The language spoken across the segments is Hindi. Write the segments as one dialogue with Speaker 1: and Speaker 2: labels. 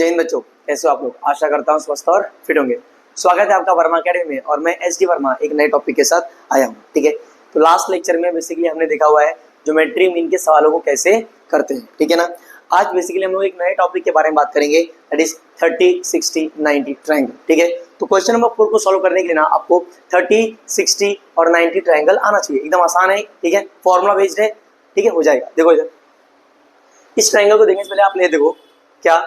Speaker 1: जय हिंद बच्चों, कैसे हो आप लोग। आशा करता हूँ स्वस्थ और फिट होंगे। स्वागत है आपका वर्मा अकेडमी में और मैं एस डी वर्मा एक नए टॉपिक के साथ आया हूँ। ठीक है, तो लास्ट लेक्चर में बेसिकली हमने देखा हुआ है ज्योमेट्री मीन के सवालों को कैसे करते हैं। ठीक है ना। आज बेसिकली हम लोग एक नए टॉपिक के बारे में बात करेंगे, दैट इज 30, 60, 90 ट्रायंगल। ठीक है, तो क्वेश्चन नंबर 4 को सॉल्व करने के लिए ना आपको 30, 60 और 90 ट्रायंगल आना चाहिए। एकदम आसान है। ठीक है, फॉर्मूला बेस्ड है। ठीक है, हो जाएगा। देखो इधर इस ट्रायंगल को देखने से पहले आप ले देखो क्या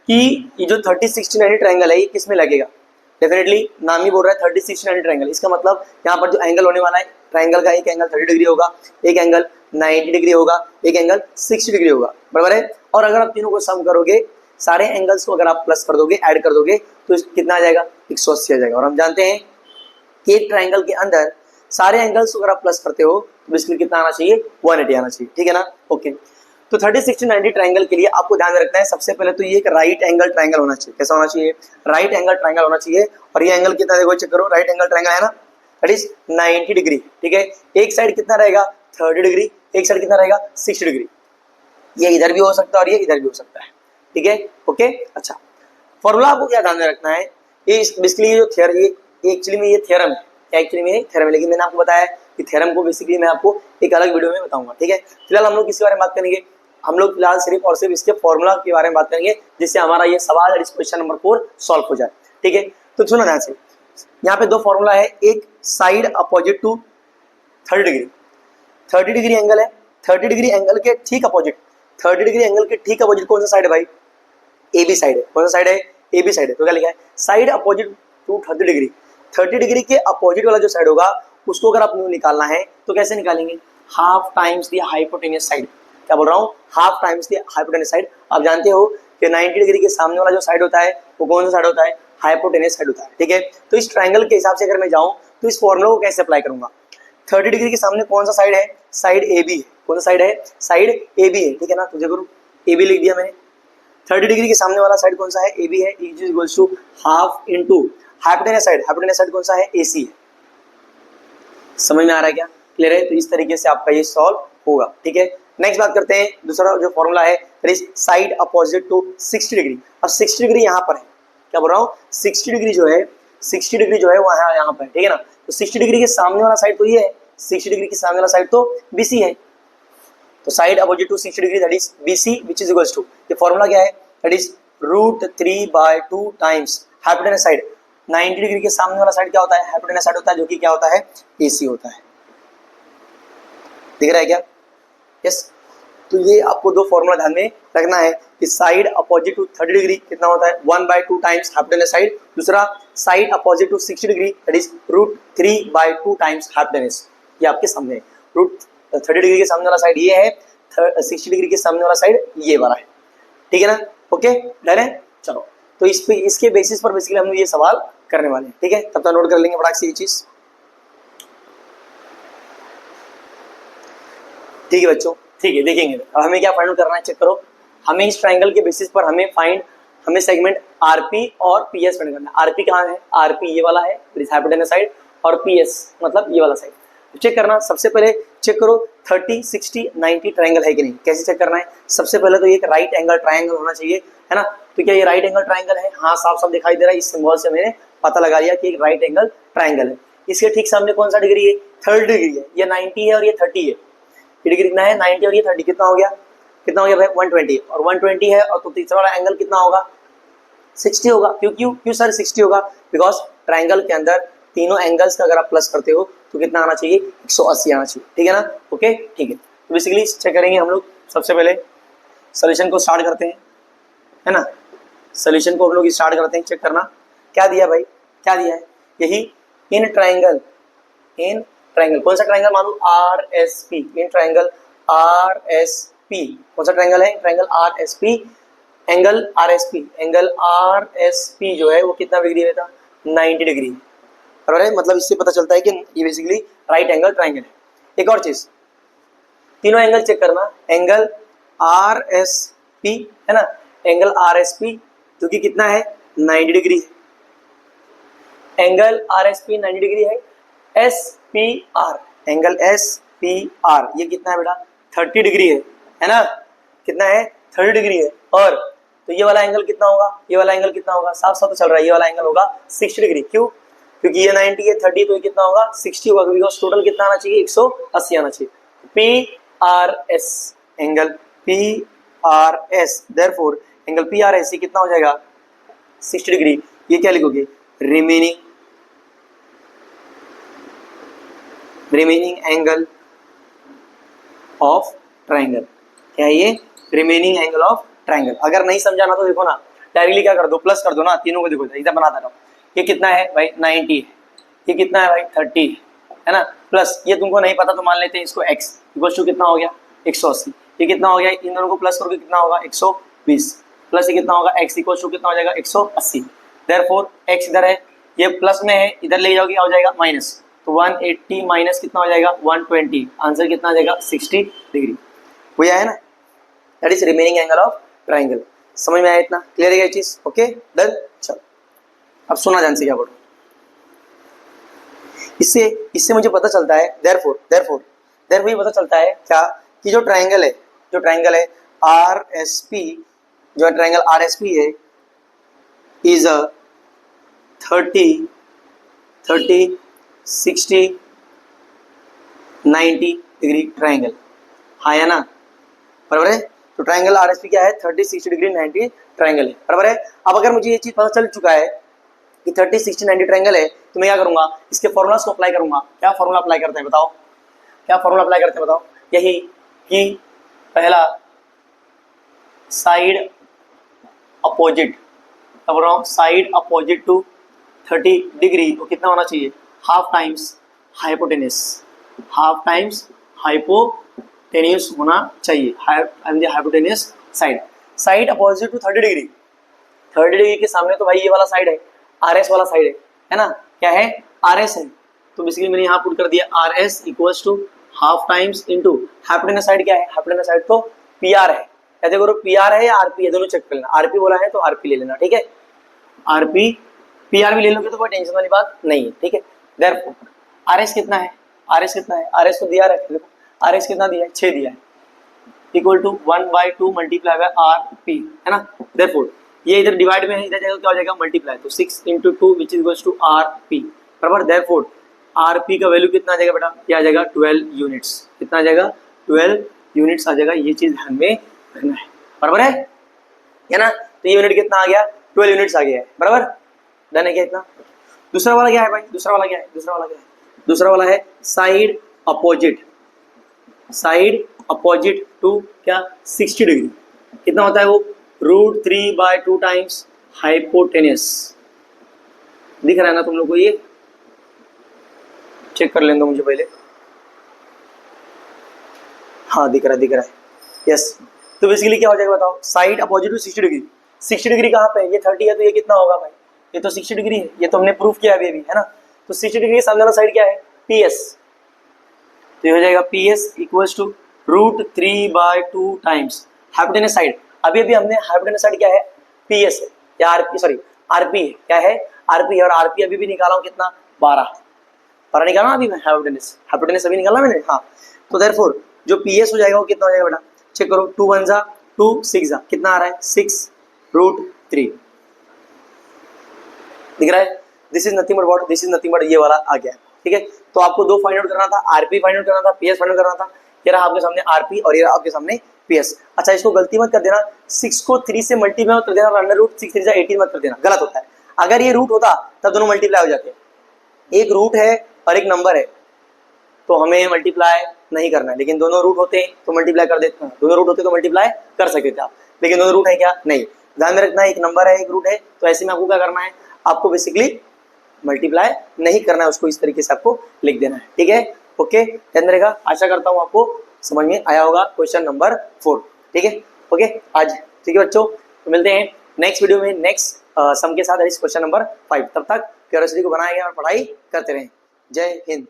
Speaker 1: कि ये जो 30, 60, 90 ट्रायंगल है ये किस में लगेगा। डेफिनेटली नाम ही बोल रहा है 30, 60, 90 ट्रायंगल। इसका मतलब यहाँ पर जो एंगल होने वाला है ट्रायंगल का, एक एंगल 30 डिग्री होगा, एक एंगल 90 डिग्री होगा, एक एंगल 60 डिग्री होगा। बराबर है। और अगर आप तीनों को सम करोगे, सारे एंगल्स को अगर आप प्लस कर दोगे, ऐड कर दोगे, तो कितना आ जाएगा, 180 आ जाएगा। और हम जानते हैं कि एक ट्रायंगल के अंदर सारे एंगल्स को अगर आप प्लस करते हो तो बेसिकली कितना आना चाहिए, 180 आना चाहिए। ठीक है ना। ओके, तो 30, 60, 90 ट्रायंगल के लिए आपको ध्यान में रखना है सबसे पहले तो ये एक राइट एंगल ट्रायंगल होना चाहिए। कैसा होना चाहिए, राइट एंगल ट्रायंगल होना चाहिए। और ये एंगल कितना, देखो चेक करो, राइट एंगल ट्रायंगल है ना, दैट इज 90 डिग्री। ठीक है, एक साइड कितना रहेगा, 30 डिग्री, एक साइड कितना रहेगा, 60 डिग्री। ये इधर भी हो सकता है और ये इधर भी हो सकता है। ठीक है, ओके। अच्छा, फॉर्मूला आपको क्या ध्यान में रखना है, ये बेसिकली ये जो थ्योरम, ये एक्चुअली में ये थ्योरम है, एक्चुअली में थ्योरम है, लेकिन मैंने आपको बताया कि थ्योरम को बेसिकली मैं आपको एक अलग वीडियो में बताऊंगा। ठीक है, फिलहाल हम लोग किसके बारे में बात करेंगे, हम लोग फिलहाल सिर्फ और सिर्फ इसके फॉर्मूला के बारे में बात करेंगे, जिससे हमारा ये सवाल इस क्वेश्चन नंबर 4 सॉल्व हो जाए। ठीक है, तो सुनो ध्यान से, यहाँ पे दो फॉर्मूला है, एक side opposite to 30 degree, 30 degree angle है, 30 डिग्री एंगल के ठीक अपोजिट, 30 डिग्री एंगल के ठीक अपोजिट कौन सा साइड है भाई, ए बी साइड है। कौन सा साइड है, ए बी साइड है। तो क्या लिखा है, side opposite to 30 degree, 30 degree के अपोजिट वाला जो साइड होगा उसको अगर आपको निकालना है तो कैसे निकालेंगे, half times the hypotenuse side. क्या बोल रहा हूँ, half times the hypotenuse side. आप जानते हो कि 90 डिग्री के सामने वाला जो साइड होता है वो कौन सा साइड होता है, हाइपोटेन्यूस साइड होता है। ठीक है, तो इस ट्रायंगल के हिसाब से अगर मैं जाऊं तो इस फॉर्मूला को कैसे अप्लाई करूंगा, 30 डिग्री के सामने कौन सा साइड है, साइड ए बी है। कौन सा साइड है, साइड ए बी है। ठीक है ना, तो देखो ए बी लिख दिया मैंने। 30 डिग्री के सामने वाला साइड कौन सा है, ए बी है, is equals to half into hypotenuse side, hypotenuse side कौन सा है, ए सी है। समझ में आ रहा है क्या, क्लियर है। तो इस तरीके से आपका ये सॉल्व होगा। ठीक है, नेक्स्ट बात करते हैं, दूसरा जो फॉर्मूला है साइड अपोजिट टू 60 डिग्री। अब 60 डिग्री यहाँ पर है, क्या बोल रहा हूँ, 60 डिग्री जो है, 60 डिग्री जो है वो यहाँ पर है। ठीक है ना, तो 60 डिग्री के सामने वाला साइड तो ये है, 60 डिग्री के सामने वाला साइड तो बी सी है। तो side opposite to 60 degree that is B C which is equals to, ये फॉर्मूला क्या है, that is √3/2 times hypotenuse side. 90 degree के सामने वाला साइड क्या होता है, हाइपोटेन्यूस साइड होता है, जो कि क्या होता है, एसी होता है। दिख रहा है क्या, यस। तो ये आपको दो फॉर्मूला ध्यान में रखना है कि साइड अपोजिट टू 30 डिग्री कितना होता है, 1/2 टाइम्स हाइपोटेन्यूस साइड। दूसरा side opposite to 60 degree that is √3/2 times hypotenuse. ये आपके सामने है, 30 डिग्री के सामने वाला साइड ये है, 60 डिग्री के सामने वाला साइड ये वाला है। ठीक है ना, ओके डन है। चलो, तो इस पे इसके बेसिस पर बेसिकली हम लोग ये सवाल करने वाले हैं। ठीक है, तब तक नोट कर लेंगे फटाक से ये चीज। ठीक है बच्चों, ठीक है, देखेंगे अब हमें क्या फाइंड करना है, चेक करो। हमें इस ट्रायंगल के बेसिस पर हमें सेगमेंट आरपी और पीएस फाइंड करना है। आरपी कहाँ है, आरपी ये वाला है हाइपोटेन्यूस साइड, और पीएस मतलब ये वाला साइड। चेक करना, सबसे पहले चेक करो 30, 60, 90 ट्रायंगल है कि नहीं। कैसे चेक करना है, सबसे पहले तो ये एक राइट एंगल ट्रायंगल होना चाहिए, है ना। तो क्या ये राइट एंगल ट्रायंगल है, हाँ साफ साफ दिखाई दे रहा है, इस सिंबल से मैंने पता लगा लिया कि एक राइट एंगल ट्रायंगल है। इसके ठीक सामने कौन सा डिग्री है, 30 डिग्री है, ये 90 है और ये 30 है। ये डिग्री कितना है, 90 और ये 30, कितना हो गया, कितना हो गया भाई, 120। और 120 है और तो तीसरा वाला एंगल कितना होगा, 60 होगा। क्यों सर 60 होगा, बिकॉज ट्रायंगल के अंदर तीनों एंगल्स का अगर आप प्लस करते हो तो कितना आना चाहिए, 180 आना चाहिए। ठीक है ना, ओके ठीक है। तो बेसिकली चेक करेंगे हम लोग, सबसे पहले सोल्यूशन को स्टार्ट करते हैं, है ना। सोल्यूशन को हम लोग स्टार्ट करते हैं, चेक करना क्या दिया भाई, क्या दिया है, यही इन ट्रायंगल कौन सा ट्रायंगल मालूम, are S P, in triangle are S P. कौन सा ट्रायंगल है, triangle are S P. Angle R S P जो है वो कितना डिग्री है बेटा, 90 डिग्री। बराबर है, मतलब इससे पता चलता है कि ये बेसिकली राइट एंगल ट्रायंगल है। एक और चीज, तीनों एंगल चेक करना, एंगल आर एस पी है ना, एंगल आर एस पी जो कि कितना है, 90 डिग्री है। Angle R S P 90 degree है। S P R, angle S P R ये कितना है बेटा, 30 डिग्री है ना, कितना है, 30 डिग्री है। और तो ये वाला एंगल कितना होगा, ये वाला एंगल कितना होगा, साफ साफ तो चल रहा है, ये वाला एंगल होगा 60 डिग्री। क्यों? क्योंकि ये 90 है 30, तो ये कितना होगा 60 होगा, बिकॉज टोटल कितना आना चाहिए 180 आना चाहिए। P R S angle P R S, therefore angle P R S ये कितना हो जाएगा 60 डिग्री। ये क्या लिखोगे, रिमेनिंग एंगल ऑफ ट्राइंगल। क्या है ये, रिमेनिंग एंगल ऑफ ट्राइंगल। अगर नहीं समझाना तो देखो ना, डायरेक्टली क्या कर दो, प्लस कर दो ना, तीनों को देखो इधर बनाता रहो। ये कितना है भाई 90 है, ये कितना है भाई 30 है ना, प्लस ये तुमको नहीं पता तो मान लेते हैं इसको x इक्वल टू कितना हो गया 180। ये कितना हो गया, इन दोनों को प्लस करोगे कितना होगा 120, प्लस ये कितना होगा x इक्वल टू कितना हो जाएगा 180। देयरफॉर x इधर है, ये प्लस में है, इधर ले जाओगे क्या हो जाएगा माइनस, तो 180 माइनस कितना हो जाएगा 120, आंसर कितना आ जाएगा 60 डिग्री। वही है ना, that is remaining angle of triangle. समझ में आया इतना, क्लियर है ये चीज, ओके डन। चलो अब सुना ध्यान से क्या बोलो, इससे मुझे पता चलता है देयरफॉर ये पता चलता है क्या कि जो ट्राइंगल है आर एस पी, जो ट्राइंगल आर एस पी है इज अ 30 60 90 डिग्री ट्राइंगल। हाँ है ना, बराबर है। तो ट्राइंगल आर एस पी क्या है 30 60 डिग्री 90 ट्राइंगल है, बराबर है। अब अगर मुझे ये चीज पता चल चुका है कि 30 60 90 ट्राइंगल है, तो मैं क्या करूंगा, इसके फॉर्मूलास को अप्लाई करूंगा। क्या फॉर्मूला अप्लाई करते हैं बताओ, क्या फॉर्मूला अप्लाई करते हैं बताओ, यही कि पहला साइड अपोजिट, अब रहा साइड अपोजिट टू 30 डिग्री तो कितना होना चाहिए, हाफ टाइम्स हाइपोटेन्यूस होना चाहिए, hypotenuse side opposite to 30 degree. 30 degree के सामने तो भाई ये वाला साइड है, आर एस वाला साइड है ना, क्या है आर एस है। तो बेसिकली मैंने यहाँ पुट कर दिया R S equals to half times into hypotenuse side, क्या है हाइपोटेन्यूस साइड तो पी आर है। ऐसे करो पी आर है या आरपी है, दोनों चेक कर लेना। आरपी बोला है तो आरपी ले लेना, ठीक है। आरपी पी आर भी ले लोगे तो कोई टेंशन वाली बात नहीं है, ठीक है। देयरफॉर आर एस कितना है, आर एस तो दिया है, देखो आर एस कितना दिया है 6 दिया है, equal to 1/2 multiply by R P, है ना। देयरफॉर ये इधर डिवाइड में है, इधर जाएगा क्या हो जाएगा मल्टीप्लाई, तो 6 × 2 which is equals to R P, बराबर। देयरफॉर आर पी का वैल्यू कितना आ जाएगा बेटा, क्या आ जाएगा 12 यूनिट्स, कितना आ जाएगा 12 यूनिट्स आ जाएगा। ये चीज ध्यान में रखना है, बराबर है ना। तो ये यूनिट कितना आ गया 12 यूनिट्स आ गया है, बराबर डन है क्या इतना। दूसरा वाला क्या है भाई, दूसरा वाला है साइड अपोजिट टू क्या 60 डिग्री, कितना होता है वो √3/2 टाइम्स हाइपोटेन्यूस। दिख रहा है ना तुम लोग को, ये चेक कर लेने दो मुझे पहले। हाँ दिख रहा है, यस। तो बेसिकली क्या हो जाएगा बताओ, side opposite to 60 degree. 60 degree कहाँ पे है, ये 30 है तो ये कितना होगा भाई, ये तो 60 डिग्री है, ये तो हमने प्रूफ किया अभी है ना। तो 60 डिग्री के सामने वाला साइड क्या है PS, तो ये हो जाएगा PS equals to √3/2 times hypotenuse side. अभी हमने हाइपोटेन्यूस साइड क्या है PS है या RP है, क्या है RP है, और RP अभी भी निकाला हूँ कितना 12 निकाला अभी मैं, हाइपोटेन्यूस अभी निकाला मैंने। हाँ तो देयरफॉर जो PS हो जाएगा वो कितना हो जाएगा बेटा, चेक करो 2 1 जा 2 6 जा, कितना आ रहा है 6√3, दिख रहा है। दिस इज नथिंग बट ये वाला आ गया, ठीक है। तो आपको दो फाइंड आउट करना था, RP फाइंड आउट करना था, PS फाइंड आउट करना था। ये रहा आपके सामने RP और ये रहा आपके सामने PS। अच्छा इसको गलती मत कर देना, 6 को 3 से मल्टीप्लाई मत कर देना, √6 3 18 मत कर देना, गलत होता है। अगर ये रूट होता तब दोनों मल्टीप्लाई हो जाते हैं, एक रूट है और एक नंबर है तो हमें मल्टीप्लाई नहीं करना है, लेकिन दोनों रूट होते तो मल्टीप्लाई कर देते हैं, दोनों रूट होते तो मल्टीप्लाई कर सकते थे आप, लेकिन दोनों रूट है क्या नहीं, ध्यान में रखना है, एक नंबर है एक रूट है, तो ऐसे में आपको क्या करना है, आपको बेसिकली मल्टीप्लाई नहीं करना है, उसको इस तरीके से आपको लिख देना है, ठीक है। ओके ध्यान रहेगा, आशा करता हूँ आपको समझ में आया होगा क्वेश्चन नंबर 4, ठीक है। ओके आज ठीक है बच्चों, तो मिलते हैं नेक्स्ट वीडियो में नेक्स्ट सम के साथ क्वेश्चन नंबर 5। तब तक क्यूरियोसिटी को बनाएंगे और पढ़ाई करते रहें। जय हिंद।